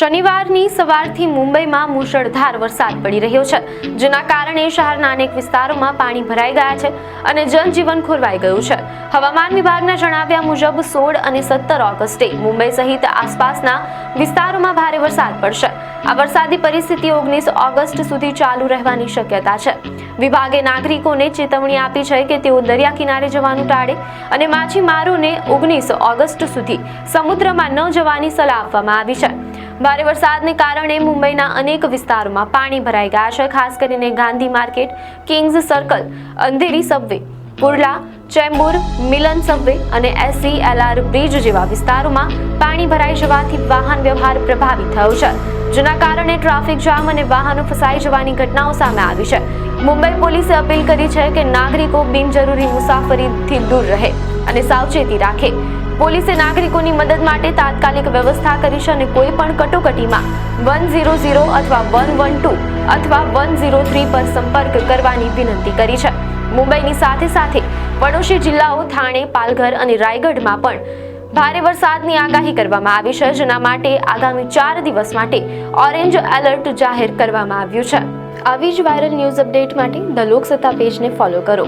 શનિવારની સવારથી મુંબઈમાં મુશળધાર વરસાદ પડી રહ્યો છે, જેના કારણે શહેરના અનેક વિસ્તારોમાં પાણી ભરાઈ ગયા છે અને જનજીવન ખોરવાઈ ગયું છે. હવામાન વિભાગના જણાવ્યા મુજબ 16 અને 17 ઓગસ્ટે મુંબઈ સહિત આસપાસના વિસ્તારોમાં ભારે વરસાદ પડશે. આ વરસાદી પરિસ્થિતિ 19 ઓગસ્ટ સુધી ચાલુ રહેવાની શક્યતા છે. વિભાગે નાગરિકોને ચેતવણી આપી છે કે તેઓ દરિયા કિનારે જવાનું ટાળે અને માછીમારોને 19 ઓગસ્ટ સુધી સમુદ્રમાં ન જવાની સલાહ આપવામાં આવી છે. ભારે વરસાદને કારણે મુંબઈના અનેક વિસ્તારોમાં પાણી ભરાઈ ગયા છે. ખાસ કરીને Gandhi market, kings circle, Andheri subway, Kurla, Chembur, Milan subway અને SCLR બ્રિજ જેવા વિસ્તારોમાં પાણી ભરાઈ જવાથી વાહન વ્યવહાર પ્રભાવિત થયો છે, જેના કારણે ટ્રાફિક જામ અને વાહનો ફસાઈ જવાની ઘટનાઓ સામે આવી છે. મુંબઈ પોલીસે અપીલ કરી છે કે નાગરિકો બિનજરૂરી મુસાફરીથી દૂર રહે અને સાવચેતી રાખે. પોલીસે નાગરિકોની મદદ માટે તાત્કાલિક વ્યવસ્થા કરી છે અને કોઈ પણ કટોકટીમાં 100 અથવા 112 અથવા 103 પર સંપર્ક કરવાની વિનંતી કરી છે. મુંબઈની સાથે સાથે પડોશી જિલ્લાઓ થાણે, પાલઘર અને રાયગઢમાં પણ ભારે વરસાદની આગાહી કરવામાં આવી છે, જેના માટે આગામી 4 દિવસ માટે ઓરેન્જ એલર્ટ જાહેર કરવામાં આવ્યું છે. આવી જ વાયરલ ન્યૂઝ અપડેટ માટે ધ લોકસત્તા પેજને ફોલો કરો.